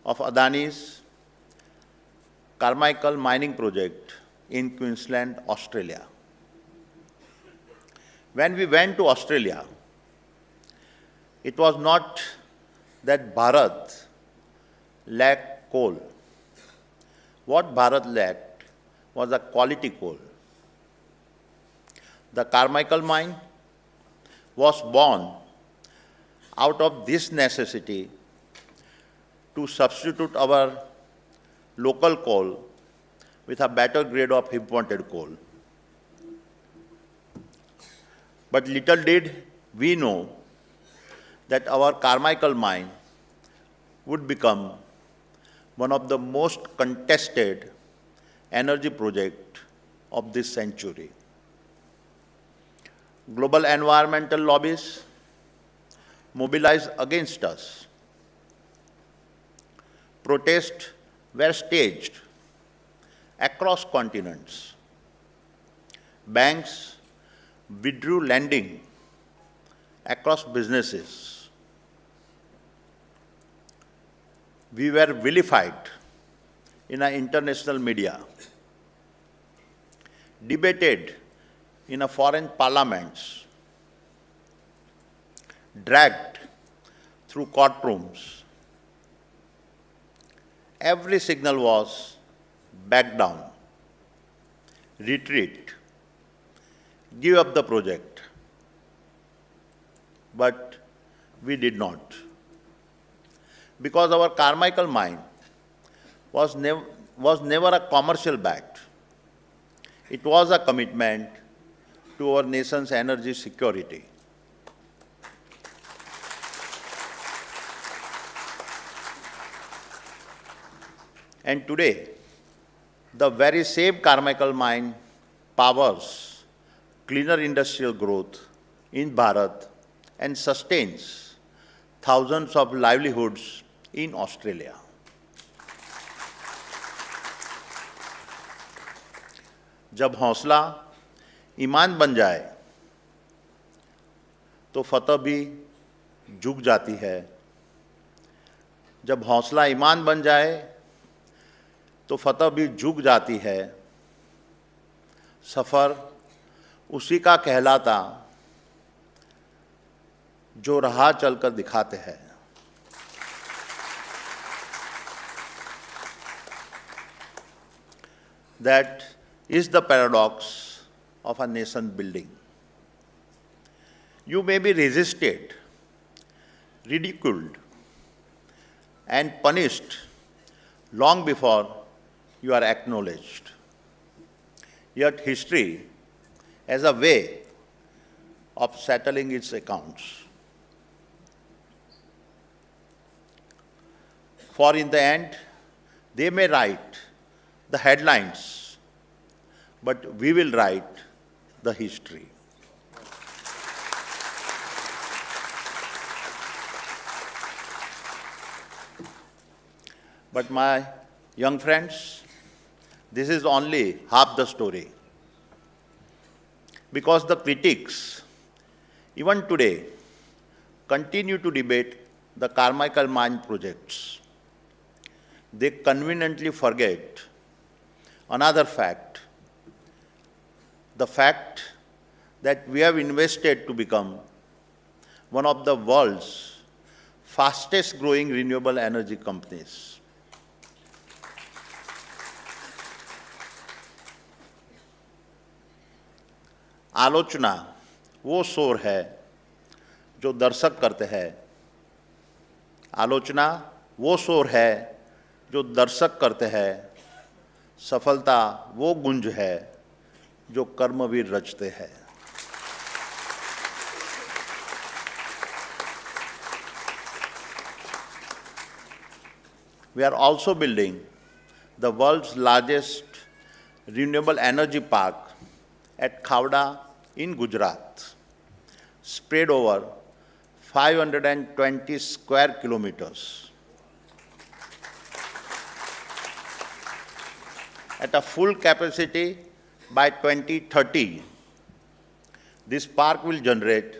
of Adani's Carmichael mining project in Queensland, Australia. When we went to Australia, it was not that Bharat lacked coal. What Bharat lacked was a quality coal. The Carmichael mine was born out of this necessity to substitute our local coal with a better grade of imported coal. But little did we know that our Carmichael mine would become one of the most contested energy project of this century. Global environmental lobbies mobilized against us. Protests were staged across continents. Banks withdrew lending across businesses. We were vilified in our international media, debated in a foreign parliaments, dragged through courtrooms. Every signal was back down, retreat, give up the project. But we did not. Because our Carmichael mine was never a commercial bet. It was a commitment to our nation's energy security. And today, the very same Carmichael mine powers cleaner industrial growth in Bharat and sustains thousands of livelihoods in Australia. जब हौसला ईमान बन जाए तो फतह भी झुक जाती है. जब हौसला ईमान बन जाए तो फतह भी झुक जाती है. सफ़र उसी का कहलाता जो राह चलकर दिखाते हैं. That is the paradox of a nation building. You may be resisted, ridiculed, and punished long before you are acknowledged. Yet history has a way of settling its accounts. For in the end, they may write the headlines, but we will write the history. But my young friends, this is only half the story. Because the critics, even today, continue to debate the Carmichael mine projects. They conveniently forget another fact, the fact that we have invested to become one of the world's fastest growing renewable energy companies. आलोचना वो शोर है जो दर्शक करते हैं. आलोचना वो शोर है जो दर्शक करते हैं. सफलता वो गुंज है जो कर्मवीर रचते हैं. We are also building the world's largest renewable energy park at Khavda in Gujarat, spread over 520 square kilometers. At a full capacity by 2030, this park will generate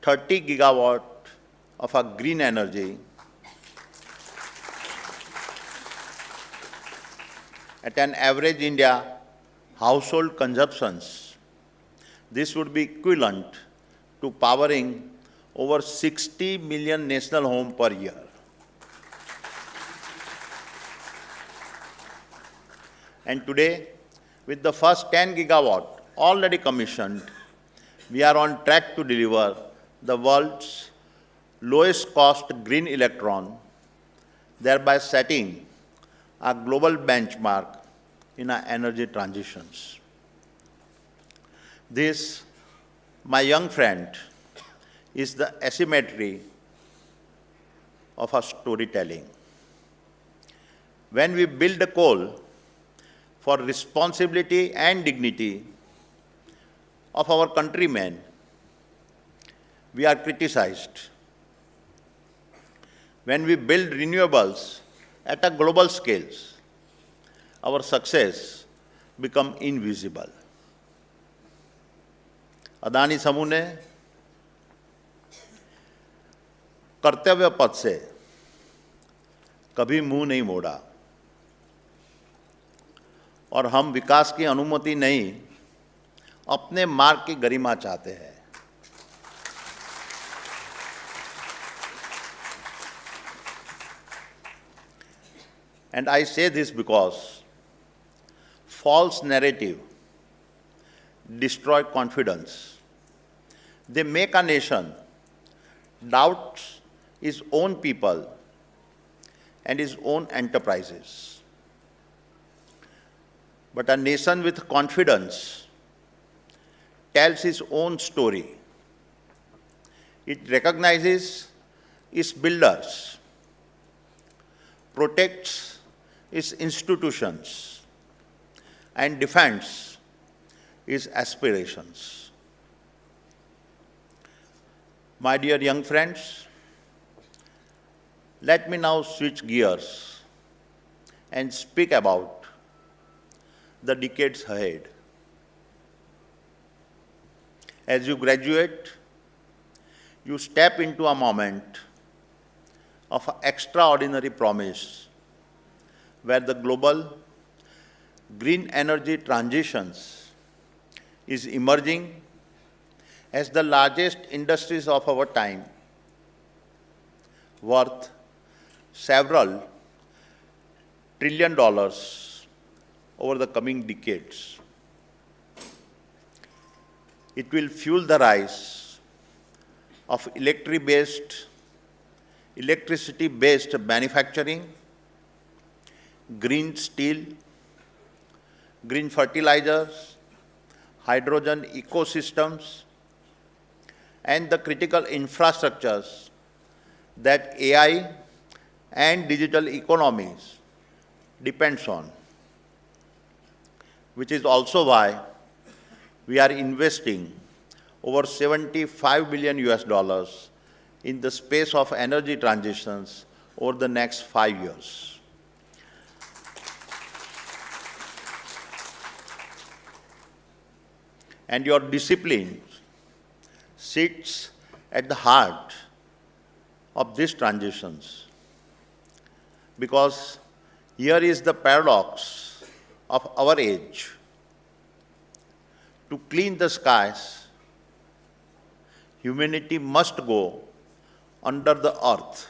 30 gigawatt of a green energy at an average India household consumptions. This would be equivalent to powering over 60 million national homes per year. And today, with the first 10 gigawatt already commissioned, we are on track to deliver the world's lowest cost green electron, thereby setting a global benchmark in our energy transitions. This, my young friend, is the asymmetry of our storytelling. When we build a coal, for responsibility and dignity of our countrymen, we are criticized. When we build renewables at a global scale, our success becomes invisible. Adani समूह ने कर्तव्य पथ से कभी मुंह नहीं मोड़ा और हम विकास की अनुमति नहीं, अपने मार्ग की गरिमा चाहते हैं। And I say this because false narrative destroy confidence. They make a nation doubt its own people and its own enterprises. But a nation with confidence tells its own story. It recognizes its builders, protects its institutions, and defends its aspirations. My dear young friends, let me now switch gears and speak about the decades ahead. As you graduate, you step into a moment of extraordinary promise where the global green energy transitions is emerging as the largest industries of our time, worth several $1 trillion over the coming decades. It will fuel the rise of electricity-based manufacturing, green steel, green fertilizers, hydrogen ecosystems, and the critical infrastructures that AI and digital economies depends on, which is also why we are investing over $75 billion in the space of energy transitions over the next 5 years. And your discipline sits at the heart of these transitions, because here is the paradox of our age. To clean the skies, humanity must go under the earth.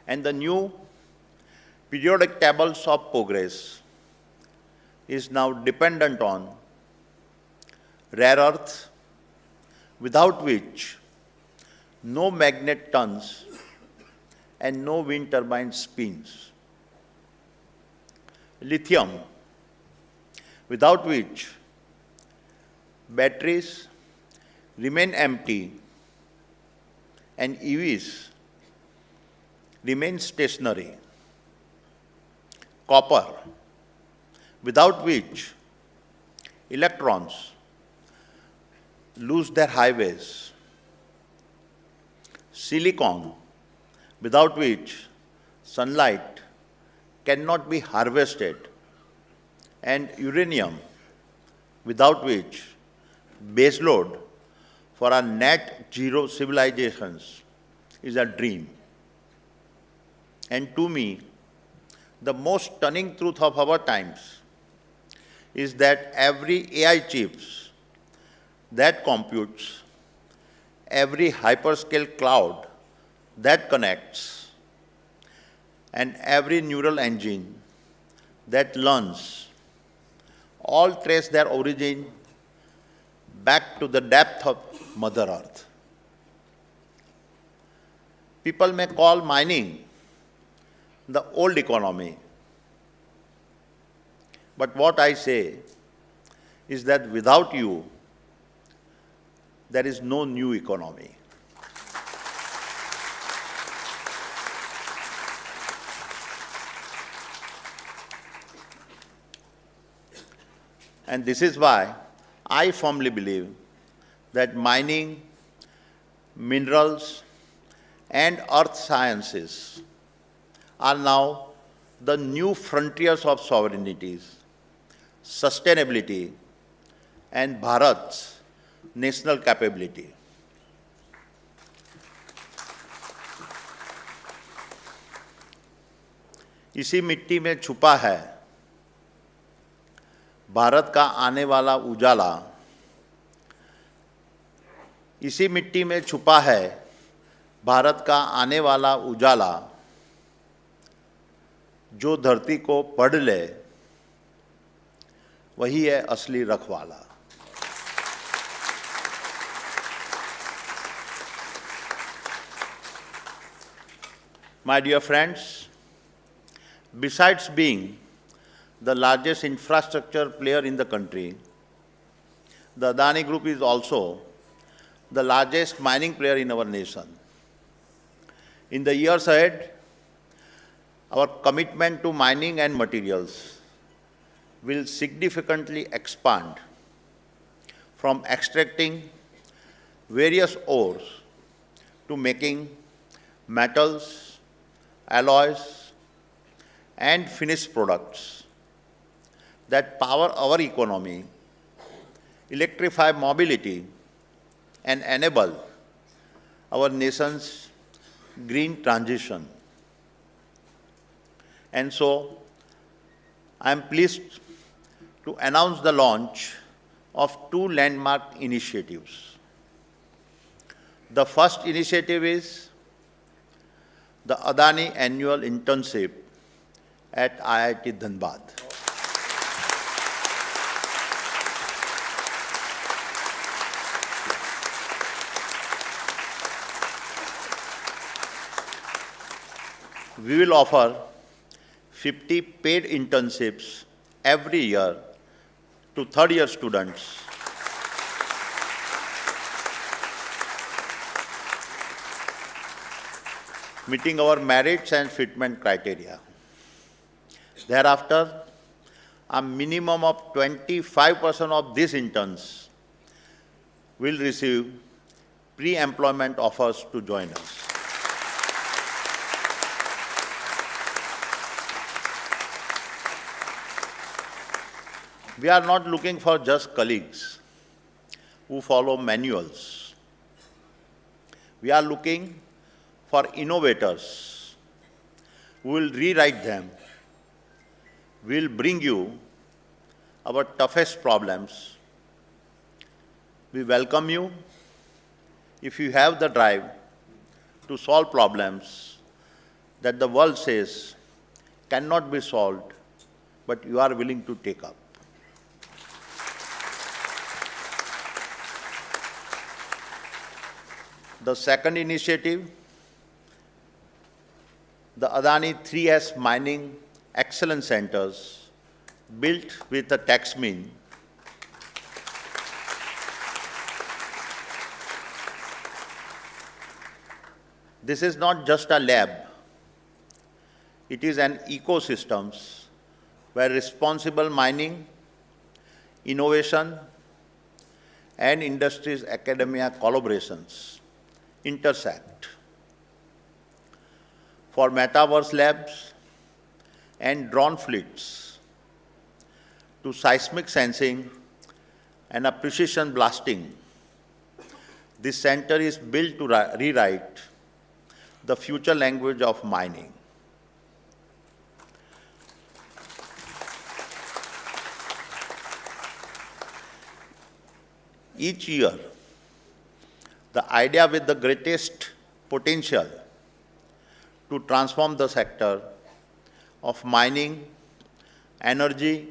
And the new periodic tables of progress is now dependent on rare earth, without which no magnet turns and no wind turbine spins. Lithium, without which batteries remain empty and EVs remain stationary. Copper, without which electrons lose their highways. Silicon, without which sunlight cannot be harvested. And uranium, without which baseload for our net zero civilizations is a dream. And to me, the most stunning truth of our times is that every AI chips that computes, every hyperscale cloud that connects, and every neural engine that learns all trace their origin back to the depth of Mother Earth. People may call mining the old economy, but what I say is that without you, there is no new economy. And this is why I firmly believe that mining, minerals, and earth sciences are now the new frontiers of sovereignty, sustainability, and Bharat's national capability. इसी मिट्टी में छुपा है भारत का आने वाला उजाला। इसी मिट्टी में छुपा है भारत का आने वाला उजाला। जो धरती को पढ़ ले वही है असली रखवाला। My dear friends, besides being the largest infrastructure player in the country, the Adani Group is also the largest mining player in our nation. In the years ahead, our commitment to mining and materials will significantly expand from extracting various ores to making metals, alloys, and finished products that power our economy, electrify mobility, and enable our nation's green transition. And so, I am pleased to announce the launch of two landmark initiatives. The first initiative is the Adani Annual Internship at IIT Dhanbad. We will offer 50 paid internships every year to third-year students meeting our merits and fitment criteria. Thereafter, a minimum of 25% of these interns will receive pre-employment offers to join us. We are not looking for just colleagues who follow manuals. We are looking for innovators who will rewrite them. We will bring you our toughest problems. We welcome you if you have the drive to solve problems that the world says cannot be solved, but you are willing to take up. The second initiative, the Adani 3S Mining Excellence Centers, built with a tax mean, this is not just a lab, it is an ecosystem where responsible mining, innovation, and industries academia collaborations intersect. For metaverse labs and drone fleets, to seismic sensing and a precision blasting, this center is built to rewrite the future language of mining. Each year, the idea with the greatest potential to transform the sector of mining, energy,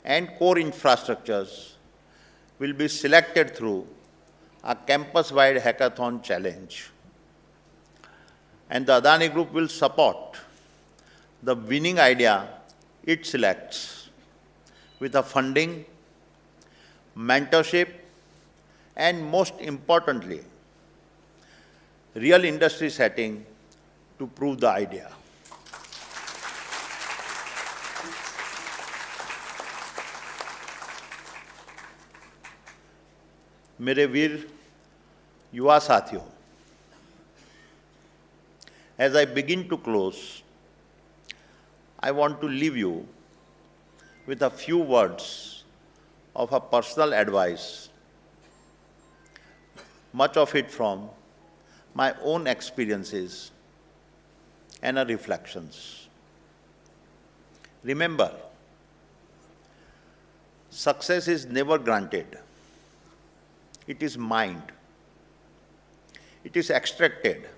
and core infrastructures will be selected through a campus-wide hackathon challenge. And the Adani Group will support the winning idea it selects with a funding, mentorship, and most importantly, real industry setting to prove the idea. मेरे वीर युवा साथियों, as I begin to close, I want to leave you with a few words of a personal advice, much of it from my own experiences and reflections. Remember, success is never granted. It is mined. It is extracted.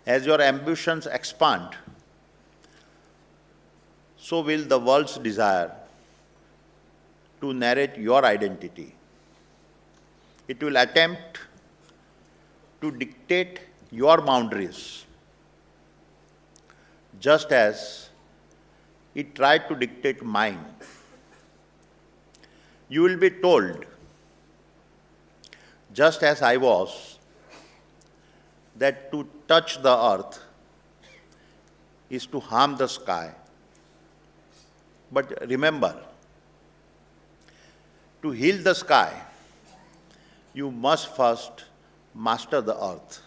As your ambitions expand, so will the world's desire to narrate your identity. It will attempt to dictate your boundaries, just as it tried to dictate mine. You will be told, just as I was, that to touch the earth is to harm the sky. But remember, to heal the sky, you must first master the earth.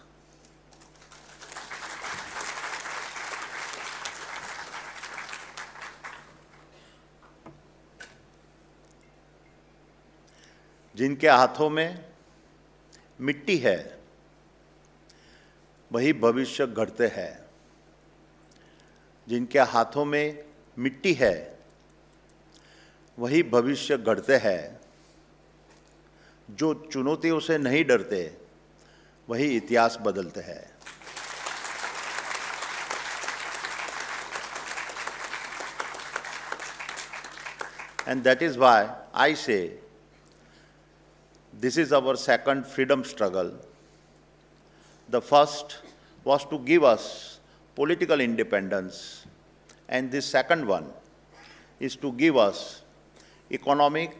जिनके हाथों में मिट्टी है, वही भविष्य गढ़ते हैं। जिनके हाथों में मिट्टी है, वही भविष्य गढ़ते हैं। जो चुनौतियों से नहीं डरते, वही इतिहास बदलते हैं। And that is why I say, this is our second freedom struggle. The first was to give us political independence, and the second one is to give us economic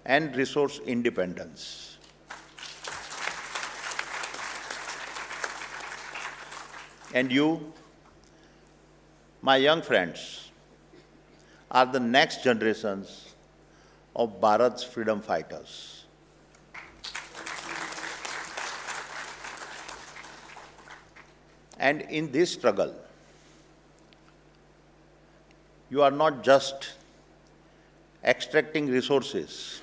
and resource independence. And you, my young friends, are the next generations of Bharat's freedom fighters. And in this struggle, you are not just extracting resources,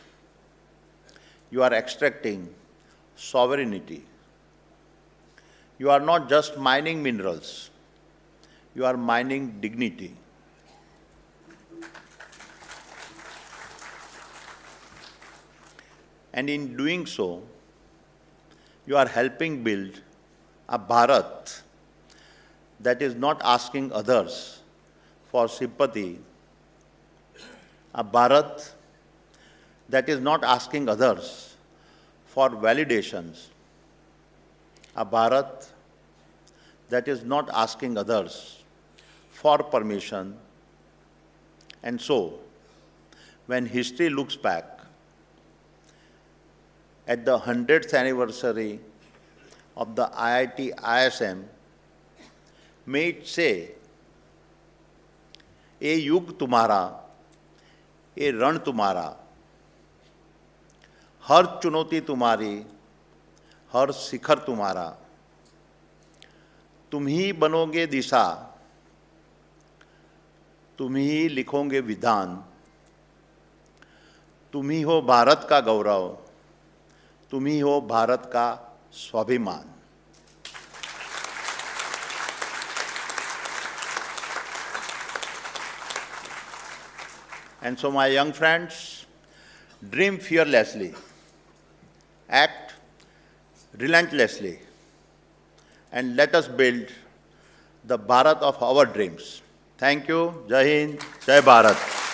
you are extracting sovereignty. You are not just mining minerals, you are mining dignity. And in doing so, you are helping build a Bharat that is not asking others for sympathy, a Bharat that is not asking others for validations, a Bharat that is not asking others for permission. And so, when history looks back at the 100th anniversary of the IIT ISM, may it say, ये युग तुम्हारा, ये रण तुम्हारा, हर चुनौती तुम्हारी, हर शिखर तुम्हारा, तुम ही बनोगे दिशा, तुम ही लिखोगे विधान, तुम ही हो भारत का गौरव, तुम ही हो भारत का स्वाभिमान. And so, my young friends, dream fearlessly, act relentlessly, and let us build the Bharat of our dreams. Thank you. Jai Hind, Jai Bharat.